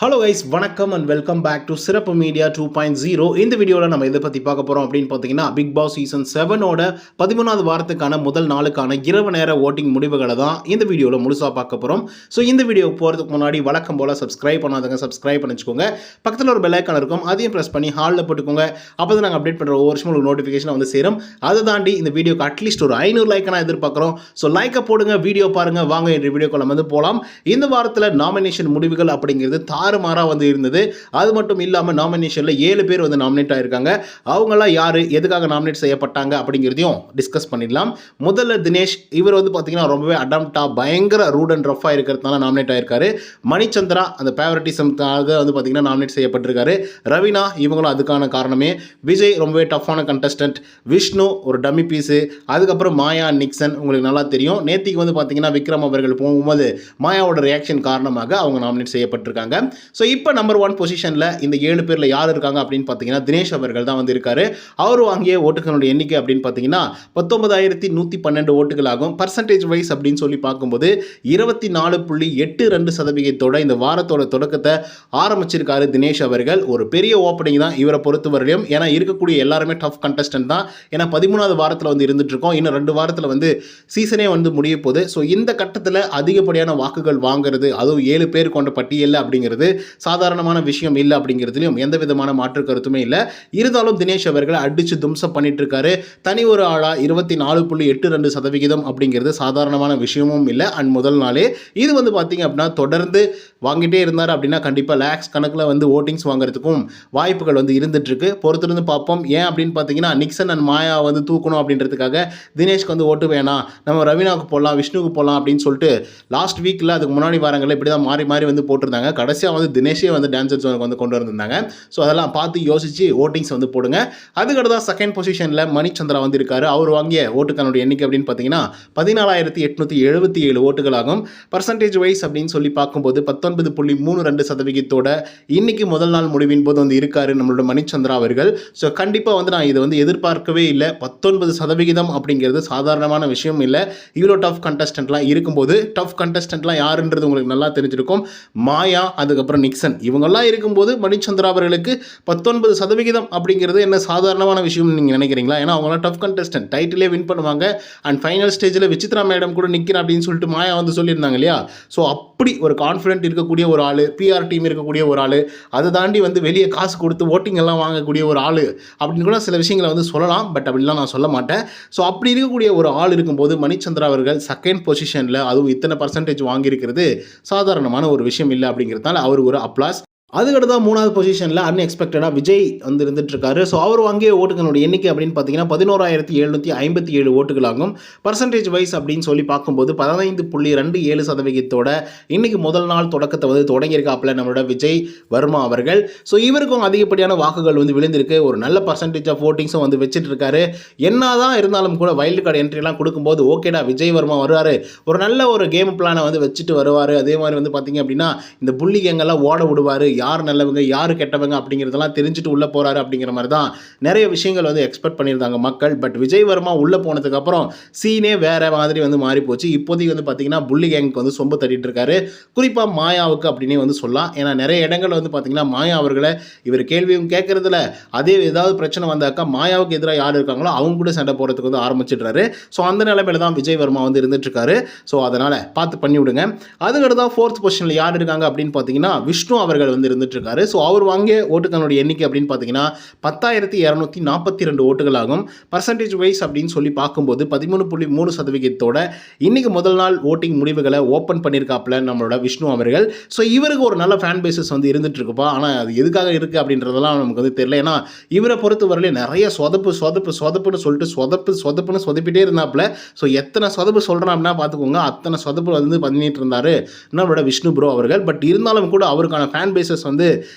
Hello guys, வணக்கம் and welcome back to சிறப்பு media 2.0. இந்த வீடியோவில் நம்ம எதை பற்றி பார்க்க போகிறோம் அப்படின்னு பார்த்தீங்கன்னா, பிக் பாஸ் சீசன் 7ஓட 13வது வாரத்துக்கான முதல் நாளுக்கான இரவு நேர ஓட்டிங் முடிவுகளை தான் இந்த வீடியோவில் முழுசாக பார்க்க போகிறோம். ஸோ இந்த வீடியோ போகிறதுக்கு முன்னாடி வழக்கம் போல் சப்ஸ்கிரைப் பண்ணாதவங்க சப்ஸ்கிரைப் பண்ணி வச்சுக்கோங்க. பக்கத்தில் ஒரு பெல் ஐக்கான் இருக்கும், அதையும் ப்ரெஸ் பண்ணி ஹாலில் போட்டுக்கோங்க. அப்போ தான் நாங்கள் அப்டேட் பண்ணுற ஒவ்வொரு வருஷமும் உங்களுக்கு நோட்டிஃபிகேஷன் வந்து சேரும். அதை தாண்டி இந்த வீடியோக்கு அட்லீஸ்ட் ஒரு 500 லைக் நான் எதிர்பார்க்குறோம். ஸோ லைக்கை போடுங்க, வீடியோ பாருங்கள். வாங்க இந்த வீடியோக்குள்ள வந்து போகலாம். இந்த வாரத்தில் நாமினேஷன் முடிவுகள் அப்படிங்கிறது தாறுமாறாக வந்து இருந்தது. அது மட்டும் இல்லாமல் நாமினேஷனில் 7 பேர் வந்து நாமினேட் ஆகிருக்காங்க. அவங்களாம் யார், எதுக்காக நாமினேட் செய்யப்பட்டாங்க அப்படிங்கிறதையும் டிஸ்கஸ் பண்ணிடலாம். முதல்ல தினேஷ், இவர் வந்து பார்த்தீங்கன்னா ரொம்பவே அடம்ப்டாக பயங்கர ரூட் அண்ட் ரஃபாக இருக்கிறதுனால நாமினேட் ஆகிருக்காரு. மணிச்சந்திரா அந்த ஃபேவரட்டிசம்காக வந்து பார்த்தீங்கன்னா நாமினேட் செய்யப்பட்டிருக்காரு. ரவீனா இவங்களும் அதுக்கான காரணமே. விஜய் ரொம்பவே டஃப்பான கண்டஸ்டன்ட். விஷ்ணு ஒரு டம்மி பீஸு. அதுக்கப்புறம் மாயா, நிக்சன் உங்களுக்கு நல்லா தெரியும். நேத்திக்கு வந்து பார்த்தீங்கன்னா விக்ரம் அவர்கள் போகும்போது மாயாவோட ரியாக்ஷன் காரணமாக அவங்க நாமினேட் செய்யப்பட்டிருக்காங்க. ஸோ இப்போ நம்பர் 1 பொசிஷனில் இந்த 7 பேரில் யார் இருக்காங்க அப்படின்னு பார்த்தீங்கன்னா தினேஷ் அவர்கள் தான் வந்து இருக்காரு. அவர் வாங்கிய ஓட்டுகளுடைய எண்ணிக்கை அப்படின்னு பார்த்தீங்கன்னா 19,112 ஓட்டுகள் ஆகும். பர்சன்டேஜ் வைஸ் அப்படின்னு சொல்லி பார்க்கும்போது 24.82% இந்த வாரத்தோட தொடக்கத்தை ஆரம்பிச்சிருக்காரு தினேஷ் அவர்கள். ஒரு பெரிய ஓப்பனிங் தான் இவரை பொறுத்தவரையிலும். ஏன்னா இருக்கக்கூடிய எல்லாருமே டஃப் கண்டஸ்டன்ட் தான். ஏன்னா 13வது வாரத்தில் வந்து இருந்துட்டு இருக்கோம். இன்னும் 2 வாரத்தில் வந்து சீசனே வந்து முடிய போகுது. ஸோ இந்த கட்டத்தில் அதிகப்படியான வாக்குகள் வாங்குறது, அதுவும் 7 பேர் கொண்ட பட்டியல் அப்படிங்கிறது சாதாரணமான விஷயம் இல்லை அப்படிங்கிறதுலையும் எந்த விதமான மாற்று கருத்துமே இல்லை. இருந்தாலும் தினேஷ் அவர்கள் அடிச்சு தும்சம் பண்ணிட்டு இருக்காரு. தனி ஒரு ஆளா 24.82% அப்படிங்கிறது சாதாரணமான விஷயமும் இல்லை. அண்ட் முதல் நாளே இது வந்து பார்த்தீங்க அப்படின்னா தொடர்ந்து வாங்கிட்டே இருந்தார் அப்படின்னா கண்டிப்பாக லேக்ஸ் கணக்கில் வந்து ஓட்டிங்ஸ் வாங்குறதுக்கும் வாய்ப்புகள் வந்து இருந்துட்டு இருக்கு. பொறுத்திருந்து பார்ப்போம். ஏன் அப்படின்னு பார்த்தீங்கன்னா நிக்சன் அண்ட் மாயா வந்து தூக்கணும் அப்படின்றதுக்காக தினேஷ்க்கு வந்து ஓட்டு வேணாம், நம்ம ரவீனாவுக்கு போடலாம், விஷ்ணுவுக்கு போடலாம் அப்படின்னு சொல்லிட்டு லாஸ்ட் வீக்கில் அதுக்கு முன்னாடி வாரங்களில் இப்படி தான் மாறி மாறி வந்து போட்டிருந்தாங்க. கடைசியாக வந்து தினேஷே வந்து டான்சர் ஜோனுக்கு வந்து கொண்டு வந்திருந்தாங்க. ஸோ அதெல்லாம் பார்த்து யோசிச்சு ஓட்டிங்ஸ் வந்து போடுங்க. அதுக்கடுத்து தான் செகண்ட் பொசிஷனில் மணிச்சந்திரா வந்து இருக்காரு. அவர் வாங்கிய ஓட்டுக்கான எண்ணிக்கை அப்படின்னு பார்த்தீங்கன்னா 14,877 ஓட்டுகள் ஆகும். பர்சன்டேஜ் வைஸ் அப்படின்னு சொல்லி பார்க்கும்போது 19.32% இன்னைக்கு முதல் நாள் முடிவின் போது வந்து இருக்காரு நம்மளோட மணிச்சந்திரா அவர்கள். ஸோ கண்டிப்பாக வந்து நான் இதை வந்து எதிர்பார்க்கவே இல்லை. 19% அப்படிங்கிறது சாதாரணமான விஷயம் இல்லை. இவ்வளோ டஃப் கண்டஸ்டன்ட்லாம் இருக்கும்போது டஃப் கண்டஸ்டன்ட்லாம் யாருன்றது உங்களுக்கு நல்லா தெரிஞ்சிருக்கும். மாயா, அதுக்கப்புறம் நிக்சன் இவங்கெல்லாம் இருக்கும்போது மணிச்சந்திரா அவர்களுக்கு 19% அப்படிங்கிறது என்ன சாதாரணமான விஷயம் நீங்கள் நினைக்கிறீங்களா? ஏன்னா அவங்களாம் டஃப் கண்டஸ்டன்ட், டைட்டிலே வின் பண்ணுவாங்க. அண்ட் ஃபைனல் ஸ்டேஜில் விசித்ரா மேடம் கூட நிற்கிறேன் அப்படின்னு சொல்லிட்டு மாயா வந்து சொல்லியிருந்தாங்க இல்லையா? ஸோ அப்படி ஒரு கான்ஃபிடென்ட் இருக்கக்கூடிய ஒரு ஆள், பிஆர் டீம் இருக்கக்கூடிய ஒரு ஆள், அதை தாண்டி வந்து வெளியே காசு கொடுத்து ஓட்டிங் எல்லாம் வாங்கக்கூடிய ஒரு ஆள் அப்படின்னு கூட சில விஷயங்களை வந்து சொல்லலாம். பட் அப்படிலாம் நான் சொல்ல மாட்டேன். ஸோ அப்படி இருக்கக்கூடிய ஒரு ஆள் இருக்கும்போது மணிச்சந்திரா அவர்கள் செகண்ட் பொசிஷனில் அதுவும் இத்தனை பர்சன்டேஜ் வாங்கியிருக்கிறது சாதாரணமான ஒரு விஷயம் இல்லை அப்படிங்கிறதுனால அவர் ஒரு அப்ளாஸ். அதுக்கடுத்து தான் 3வது பொசிஷனில் அன்எக்ஸ்பெக்டடாக விஜய் வந்து இருந்துட்டுருக்காரு. ஸோ அவர் வாங்கிய ஓட்டுகளோட எண்ணிக்கை அப்படின்னு பார்த்தீங்கன்னா 11,757 ஓட்டுகளாகும். பர்சன்டேஜ் வைஸ் அப்படின்னு சொல்லி பார்க்கும்போது 15.27% இன்னைக்கு முதல் நாள் தொடக்கத்தை வந்து தொடங்கியிருக்காப்புல நம்மளோட விஜய் வர்மா அவர்கள். ஸோ இவருக்கும் அதிகப்படியான வாக்குகள் வந்து விழுந்திருக்கு. ஒரு நல்ல பர்சன்டேஜ் ஆஃப் ஓட்டிங்ஸும் வந்து வச்சுட்டு இருக்காரு. என்னதான் இருந்தாலும் கூட வைல்டு கார்டு என்ட்ரிலாம் கொடுக்கும்போது ஓகேடா விஜய் வர்மா வருவார், ஒரு நல்ல ஒரு கேம் பிளானை வந்து வச்சுட்டு வருவார். அதே மாதிரி வந்து பார்த்தீங்க அப்படின்னா இந்த புள்ளி கேங்கெல்லாம் ஓட விடுவார், யார் நல்லவங்க யார் கெட்டவங்க அப்படிங்கிறதெல்லாம் தெரிஞ்சுட்டு உள்ளே போகிறாரு அப்படிங்கிற மாதிரி தான் நிறைய விஷயங்கள் வந்து எக்ஸ்பெக்ட் பண்ணியிருந்தாங்க மக்கள். பட் விஜய் வர்மா உள்ளே போனதுக்கப்புறம் சீனே வேறு மாதிரி வந்து மாறி போச்சு. இப்போதைக்கு வந்து பார்த்தீங்கன்னா புள்ளி கேங்க்கு வந்து சொம்பு தட்டிட்டு இருக்காரு. குறிப்பாக மாயாவுக்கு அப்படின்னே வந்து சொல்லலாம். ஏன்னா நிறைய இடங்கள் வந்து பார்த்தீங்கன்னா மாயா அவர்களை இவர் கேள்வியும் கேட்கறதில்ல. அதே ஏதாவது பிரச்சனை வந்தாக்கா மாயாவுக்கு எதிராக யார் இருக்காங்களோ அவங்க கூட சண்டை போகிறதுக்கு வந்து ஆரம்பிச்சிடுறாரு. ஸோ அந்த நிலைமையில தான் விஜய் வர்மா வந்து இருந்துட்டு இருக்காரு. ஸோ அதனால் பார்த்து பண்ணி விடுங்க. அதுக்கடுத்து தான் 4th பொசிஷனில் யார் இருக்காங்க அப்படின்னு பார்த்தீங்கன்னா விஷ்ணு அவர்கள் வந்து இருந்துட்டு இருக்காரு. ஸோ அவர் வாங்கிய ஓட்டுகளுடைய எண்ணிக்கை அப்படின்னு பார்த்தீங்கன்னா 10,242 ஓட்டுகள் ஆகும். பர்சன்டேஜ் வைஸ் அப்படின்னு சொல்லி பார்க்கும்போது 13.3% இன்னைக்கு முதல் நாள் ஓட்டிங் முடிவுகளை ஓப்பன் பண்ணியிருக்காப்புல நம்மளோட விஷ்ணு அவர்கள். ஸோ இவருக்கு ஒரு நல்ல ஃபேன் பேசஸ் வந்து இருந்துட்டு இருக்குப்பா. ஆனால் அது எதுக்காக இருக்குது அப்படின்றதெல்லாம் நமக்கு வந்து தெரியல. ஏன்னா இவரை பொறுத்தவரையிலே நிறைய சொதப்புன்னு சொல்லிட்டு சொதப்புன்னு சொதப்பிட்டே இருந்தாப்புல. ஸோ எத்தனை சொதப்பு சொல்கிறேன் அப்படின்னா பார்த்துக்கோங்க. அத்தனை சொதப்பு வந்து பண்ணிட்டு இருந்தார் நம்மளோட விஷ்ணு ப்ரோ அவர்கள். பட் இருந்தாலும் கூட அவருக்கான ஃபேன் பேசஸ் வந்து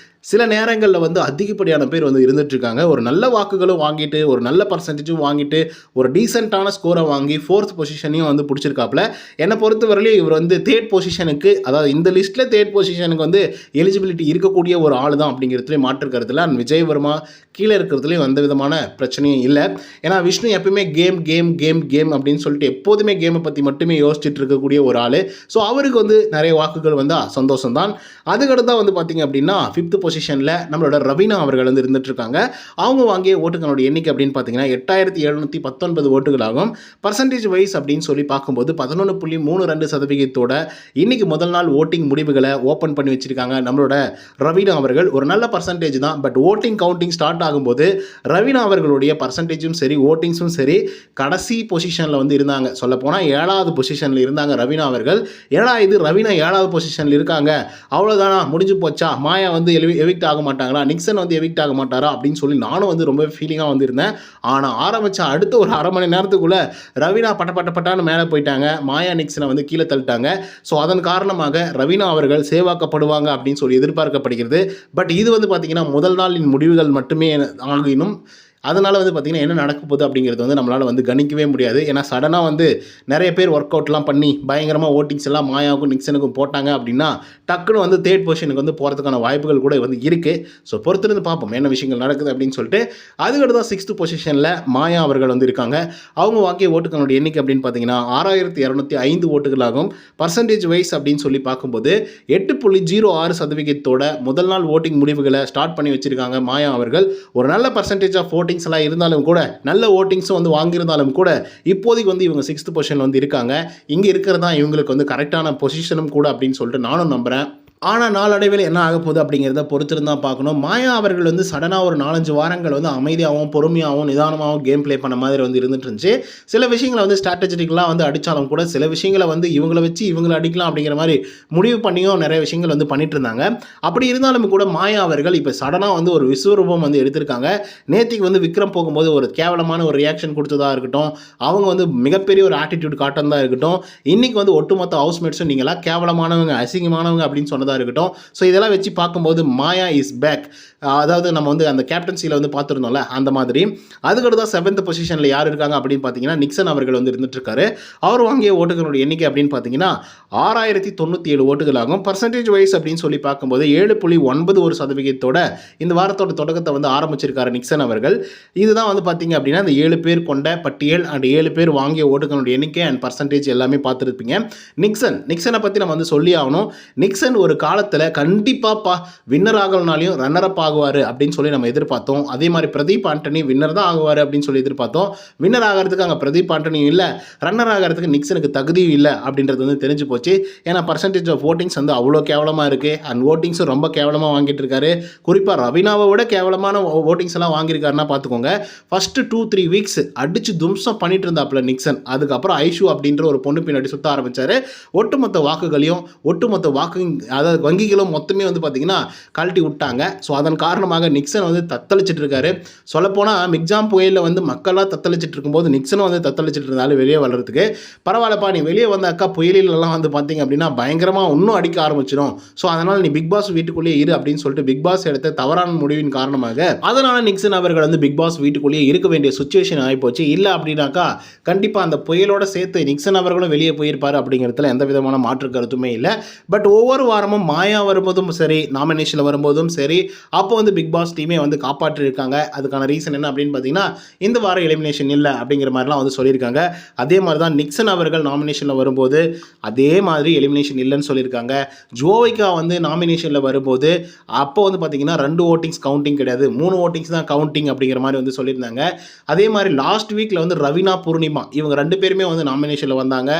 சில நேரங்களில் வந்து அதிகப்படியான பேர் வந்து இருந்துகிட்ருக்காங்க. ஒரு நல்ல வாக்குகளும் வாங்கிட்டு, ஒரு நல்ல பர்சன்டேஜும் வாங்கிட்டு, ஒரு டீசென்ட்டான ஸ்கோரை வாங்கி 4th பொசிஷனையும் வந்து பிடிச்சிருக்காப்புல. என்னை பொறுத்தவரையிலும் இவர் வந்து 3rd பொசிஷனுக்கு, அதாவது இந்த லிஸ்ட்டில் 3rd பொசிஷனுக்கு வந்து எலிஜிபிலிட்டி இருக்கக்கூடிய ஒரு ஆள் தான் அப்படிங்கிறதுலேயும் மாற்று கருத்தில். அண்ட் விஜய் வர்மா கீழே இருக்கிறதுலையும் எந்த விதமான பிரச்சனையும் இல்லை. ஏன்னா விஷ்ணு எப்பயுமே கேம் கேம் கேம் கேம் அப்படின்னு சொல்லிட்டு எப்போதுமே கேமை பற்றி மட்டுமே யோசிச்சுட்டு இருக்கக்கூடிய ஒரு ஆள். ஸோ அவருக்கு வந்து நிறைய வாக்குகள் வந்தால் சந்தோஷம் தான். அதுக்கடுத்து வந்து பார்த்திங்க அப்படின்னா 5th பொசிஷனில் நம்மளோட ரவீனா அவர்கள் வந்து இருந்துகிட்ருக்காங்க. அவங்க வாங்கிய ஓட்டுகளோட எண்ணிக்கை அப்படின்னு பார்த்தீங்கன்னா 8719 ஓட்டுகளாகும். பர்சன்டேஜ் வைஸ் அப்படின்னு சொல்லி பார்க்கும்போது 11.32% இன்னைக்கு முதல் நாள் ஓட்டிங் முடிவுகளை ஓப்பன் பண்ணி வச்சிருக்காங்க நம்மளோட ரவீனா அவர்கள். ஒரு நல்ல பர்சன்டேஜ் தான். பட் ஓட்டிங் கவுண்டிங் ஸ்டார்ட் ஆகும்போது ரவீனா அவர்களுடைய பர்சன்டேஜும் சரி ஓட்டிங்ஸும் சரி கடைசி பொசிஷனில் வந்து இருந்தாங்க. சொல்லப்போனால் 7வது பொசிஷனில் இருந்தாங்க ரவீனா அவர்கள். ஏன்னா இது ரவீனா 7வது பொசிஷனில் இருக்காங்க, அவ்வளோதானா முடிஞ்சு போச்சா, மாயா வந்து எவிக்ட் ஆக மாட்டாங்களா, நிக்சன் வந்து எவிக்ட் ஆக மாட்டாரா அப்படின்னு சொல்லி நானும் வந்து ரொம்ப ஃபீலிங்காக வந்திருந்தேன். ஆனால் ஆரம்பித்த அடுத்த ஒரு அரை மணி நேரத்துக்குள்ளே ரவீனா பட்டான்னு மேலே போயிட்டாங்க. மாயா நிக்சனை வந்து கீழே தள்ளிட்டாங்க. ஸோ அதன் காரணமாக ரவீனா அவர்கள் சேவாக்கப்படுவாங்க அப்படின்னு சொல்லி எதிர்பார்க்கப்படுகிறது. பட் இது வந்து பார்த்திங்கன்னா முதல் நாளின் முடிவுகள் மட்டுமே ஆகினும் அதனால் வந்து பார்த்திங்கன்னா என்ன நடக்க போகுது அப்படிங்கிறது வந்து நம்மளால் வந்து கணிக்கவே முடியாது. ஏன்னா சடனாக வந்து நிறைய பேர் ஒர்க் அவுட்லாம் பண்ணி பயங்கரமாக ஓட்டிங்ஸ் எல்லாம் மாயாவுக்கும் நிக்சனுக்கும் போட்டாங்க அப்படின்னா டக்குன்னு வந்து 3rd பொசிஷனுக்கு வந்து போகிறதுக்கான வாய்ப்புகள் கூட வந்து இருக்குது. ஸோ பொறுத்திருந்து பார்ப்போம் என்ன விஷயங்கள் நடக்குது அப்படின்னு சொல்லிட்டு. அதுக்கடுத்து தான் 6th பொசிஷனில் மாயா அவர்கள் வந்து இருக்காங்க. அவங்க வாங்கிய ஓட்டுகளோட எண்ணிக்கை அப்படின்னு பார்த்தீங்கன்னா 6205 ஓட்டுகளாகும். பர்சன்டேஜ் வைஸ் அப்படின்னு சொல்லி பார்க்கும்போது 8.06% முதல் நாள் ஓட்டிங் முடிவுகளை ஸ்டார்ட் பண்ணி வச்சுருக்காங்க மாயா அவர்கள். ஒரு நல்ல பர்சன்டேஜ் ஆஃப் ஓட்டிங்ஸ் எல்லாம் இருந்தாலும் கூட, நல்ல ஓட்டிங்ஸும் வந்து வாங்கியிருந்தாலும் கூட இப்போதைக்கு வந்து இவங்க 6th பொசிஷனில் வந்து இருக்காங்க. இங்கே இருக்கிறது தான் இவங்களுக்கு வந்து கரெக்டான பொசிஷனும் கூட அப்படின்னு சொல்லிட்டு நானும் நம்புகிறேன். ஆனால் நாளடைவில் என்ன ஆக போகுது அப்படிங்கிறத பொறுத்திருந்தான் பார்க்கணும். மாயா அவர்கள் வந்து சடனாக ஒரு 4-5 வாரங்கள் வந்து அமைதியாகவும் பொறுமையாகவும் நிதானமாகவும் கேம் ப்ளே பண்ண மாதிரி வந்து இருந்துட்டு இருந்துச்சு. சில விஷயங்களை வந்து ஸ்ட்ராட்டஜிக்கலாக வந்து அடித்தாலும் கூட சில விஷயங்களை வந்து இவங்களை வச்சு இவங்களை அடிக்கலாம் அப்படிங்கிற மாதிரி முடிவு பண்ணியும் நிறைய விஷயங்கள் வந்து பண்ணிட்டு இருந்தாங்க. அப்படி இருந்தாலும் கூட மாயா அவர்கள் இப்போ சடனாக வந்து ஒரு விஸ்வரூபம் வந்து எடுத்திருக்காங்க. நேத்திக்கு வந்து விக்ரம் போகும்போது ஒரு கேவலமான ஒரு ரியாக்ஷன் கொடுத்ததாக இருக்கட்டும், அவங்க வந்து மிகப்பெரிய ஒரு ஆட்டிடியூட் காட்டந்தா இருக்கட்டும், இன்றைக்கி வந்து ஒட்டுமொத்த ஹவுஸ்மேட்ஸும் நீங்களாம் கேவலமானவங்க அசிங்கமானவங்க அப்படின்னு சொன்னதாக இருக்கட்டும். ஸோ இதெல்லாம் வச்சு பார்க்கும்போது மாயா இஸ் பேக். அதாவது நம்ம வந்து அந்த கேப்டன்சியில் வந்து பார்த்துருந்தோம்ல அந்த மாதிரி. அதுக்கடுத்து தான் 7th பொசிஷனில் யார் இருக்காங்க அப்படின்னு பார்த்தீங்கன்னா நிக்சன் அவர்கள் வந்து இருந்துட்டுருக்காரு. அவர் வாங்கிய ஓட்டுகளோட எண்ணிக்கை அப்படின்னு பார்த்தீங்கன்னா 6097 ஓட்டுகளாகும். பர்சன்டேஜ் வைஸ் அப்படின்னு சொல்லி பார்க்கும்போது 7.91% இந்த வாரத்தோட தொடக்கத்தை வந்து ஆரம்பிச்சிருக்காரு நிக்சன் அவர்கள். இதுதான் வந்து பார்த்தீங்க அப்படின்னா இந்த 7 பேர் கொண்ட பட்டியல் அண்ட் 7 பேர் வாங்கிய ஓட்டுகளோட எண்ணிக்கை அண்ட் பர்சன்டேஜ் எல்லாமே பார்த்துருப்பீங்க. நிக்சனை பற்றி நம்ம வந்து சொல்லி ஆகணும். நிக்சன் ஒரு காலத்தில் கண்டிப்பாக வின்னர் ஆகலனாலையும் ரன்னர் அப் ஆகுவார் அப்படின்னு சொல்லி நம்ம எதிர்பார்த்தோம். அதே மாதிரி பிரதீப் ஆண்டனி வின்னர் தான் ஆகுவார் அப்படின்னு சொல்லி எதிர்பார்த்தோம். வின்னர் ஆகிறதுக்கு அங்கே பிரதீப் ஆண்டனியும் இல்லை, ரன்னர் ஆகிறதுக்கு நிக்சனுக்கு தகுதியும் இல்லை அப்படின்றது வந்து தெரிஞ்சு போச்சு. ஏன்னா பர்சன்டேஜ் ஆஃப் ஓட்டிங்ஸ் வந்து அவ்வளோ கேவலமாக இருக்குது. அண்ட் ஓட்டிங்ஸும் ரொம்ப கேவலமாக வாங்கிட்டு இருக்காரு. குறிப்பாக ரவீனாவை விட கேவலமான ஓட்டிங்ஸ் எல்லாம் வாங்கியிருக்காருன்னா பார்த்துக்கோங்க. ஃபஸ்ட்டு 2-3 வீக்ஸ் அடித்து தும்சம் பண்ணிட்டு இருந்தாப்புல நிக்சன். அதுக்கப்புறம் ஐஷு அப்படின்ற ஒரு பொண்ணு பின்னாடி சுற்ற ஆரம்பித்தார். ஒட்டுமொத்த வாக்குகளையும் ஒட்டுமொத்த அதாவது வங்கிகளும் மொத்தமே வந்து பார்த்திங்கன்னா கழட்டி விட்டாங்க. ஸோ அதன் காரணமாக நிக்சன் வந்து தத்தளிச்சிட்டு இருக்காரு. சொல்லப்போனால் மிக்ஜாம் புயலில் வந்து மக்களாக தத்தளிச்சிட்டு இருக்கும்போது நிக்சனும் வந்து தத்தளிச்சிட்டு இருந்தாலும் வெளியே வளர்கிறதுக்கு பரவாயில்லப்பா, நீ வெளியே வந்த அக்கா புயலிலெல்லாம் வந்து பார்த்தீங்க அப்படின்னா பயங்கரமாக இன்னும் அடிக்க ஆரம்பிச்சிடும். ஸோ அதனால் நீ பிக் பாஸ் வீட்டுக்குள்ளேயே இரு அப்படின்னு சொல்லிட்டு பிக் பாஸ் எடுத்த தவறான முடிவின் காரணமாக அதனால் நிக்சன் அவர்கள் வந்து பிக் பாஸ் வீட்டுக்குள்ளேயே இருக்க வேண்டிய சுச்சுவேஷன் ஆகிப்போச்சு. இல்லை அப்படின்னாக்கா கண்டிப்பாக அந்த புயலோட சேர்த்து நிக்சன் அவர்களும் வெளியே போயிருப்பார் அப்படிங்கிறதுல எந்த விதமான மாற்று கருத்துமே இல்லை. பட் ஒவ்வொரு வாரமும் மாயா வரும்போதும் சரி, நாமினேஷனில் வரும்போதும் சரி, அப்போ வந்து பிக் பாஸ் டீமே வந்து காப்பாற்றிருக்காங்க. அதுக்கான ரீசன் என்ன அப்படின்னு பார்த்தீங்கன்னா இந்த வாரம் எலிமினேஷன் இல்லை அப்படிங்கிற மாதிரிலாம் வந்து சொல்லியிருக்காங்க. அதே மாதிரி தான் நிக்சன் அவர்கள் நாமினேஷனில் வரும்போது அதே மாதிரி எலிமினேஷன் இல்லைன்னு சொல்லியிருக்காங்க. ஜோவிகா வந்து நாமினேஷனில் வரும்போது அப்போ வந்து பார்த்தீங்கன்னா 2 ஓட்டிங்ஸ் கவுண்டிங் கிடையாது, 3 ஓட்டிங்ஸ் தான் கவுண்டிங் அப்படிங்கிற மாதிரி வந்து சொல்லியிருந்தாங்க. அதே மாதிரி லாஸ்ட் வீக்கில் வந்து ரவீனா பூர்ணிமா இவங்க 2 பேருமே வந்து நாமினேஷனில் வந்தாங்க.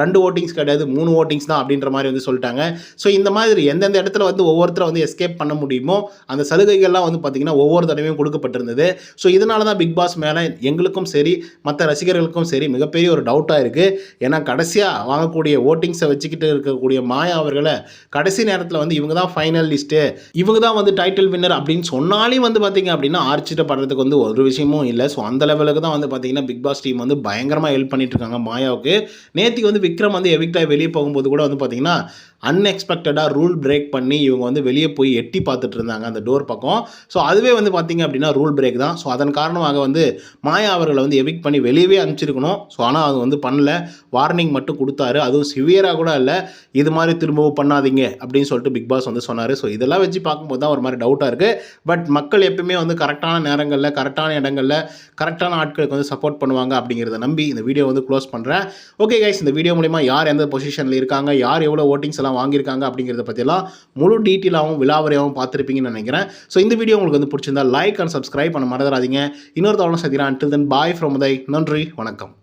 2 ஓட்டிங்ஸ் கிடையாது, 3 ஓட்டிங்ஸ் தான் அப்படின்ற மாதிரி வந்து சொல்லிட்டாங்க. ஸோ இந்த மாதிரி எந்தெந்த இடத்துல வந்து ஒவ்வொருத்தரை வந்து எஸ்கேப் பண்ண முடியுமோ அந்த சலுகைகள்லாம் வந்து பார்த்திங்கன்னா ஒவ்வொரு தடவையும் கொடுக்கப்பட்டிருந்தது. ஸோ இதனால தான் பிக் பாஸ் மேலே எங்களுக்கும் சரி மற்ற ரசிகர்களுக்கும் சரி மிகப்பெரிய ஒரு டவுட்டாக இருக்குது. ஏன்னா கடைசியாக வாங்கக்கூடிய ஓட்டிங்ஸை வச்சுக்கிட்டு இருக்கக்கூடிய மாயா அவர்களை கடைசி நேரத்தில் வந்து இவங்க தான் ஃபைனல் லிஸ்ட்டு, இவங்க தான் வந்து டைட்டில் வின்னர் அப்படின்னு சொன்னாலும் வந்து பார்த்திங்க அப்படின்னா ஆர்ச்சிட்டப்படுறதுக்கு வந்து ஒரு விஷயமும் இல்லை. ஸோ அந்த லெவலுக்கு தான் வந்து பார்த்திங்கன்னா பிக் பாஸ் டீம் வந்து பயங்கரமாக ஹெல்ப் பண்ணிட்டு இருக்காங்க மாயாவுக்கு. நேற்றுக்கு வந்து விக்ரம் வந்து எவிக்டாக வெளியே போகும்போது கூட வந்து பார்த்திங்கன்னா அன்எக்ஸ்பெக்டடாக ரூல் பிரேக் பண்ணி இவங்க வந்து வெளியே போய் எட்டி பார்த்துட்டு இருந்தாங்க அந்த டோர் பக்கம். ஸோ அதுவே வந்து பார்த்திங்க அப்படின்னா ரூல் பிரேக் தான். ஸோ அதன் காரணமாக வந்து மாயா அவர்களை வந்து எவிக்ட் பண்ணி வெளியவே அனுப்பிச்சிருக்கணும். ஸோ ஆனால் அது வந்து பண்ணல, வார்னிங் மட்டும் கொடுத்தாரு. அதுவும் சிவியராக கூட இல்லை, இது மாதிரி திரும்பவும் பண்ணாதீங்க அப்படின்னு சொல்லிட்டு பிக் பாஸ் வந்து சொன்னார். ஸோ இதெல்லாம் வச்சு பார்க்கும்போது தான் ஒரு மாதிரி டவுட்டாக இருக்குது. பட் மக்கள் எப்பவுமே வந்து கரெக்டான நேரங்களில் கரெக்டான இடங்களில் கரெக்டான ஆட்களுக்கு வந்து சப்போர்ட் பண்ணுவாங்க அப்படிங்கிறத நம்பி இந்த வீடியோ வந்து க்ளோஸ் பண்ணுறேன். ஓகே கைஸ், இந்த வீடியோ மூலிமா யார் எந்த பொசிஷனில் இருக்காங்க, யார் எவ்வளோ ஓட்டிங்ஸ் எல்லாம் வாங்கியிருக்காங்க அப்படிங்கிறத பற்றியெல்லாம் முழு டீட்டெயிலாகவும் விலாவரியாகவும் பார்த்துருப்பீங்கன்னு நினைக்கிறேன். ஸோ இந்த வீடியோ உங்களுக்கு வந்து பிடிச்சிருந்தா லைக் அண்ட் சப்ஸ்கிரைப் பண்ண மறந்துடாதீங்க. இன்னொரு தவணை சந்திக்கிறேன். until then bye from Uday. நன்றி, வணக்கம்.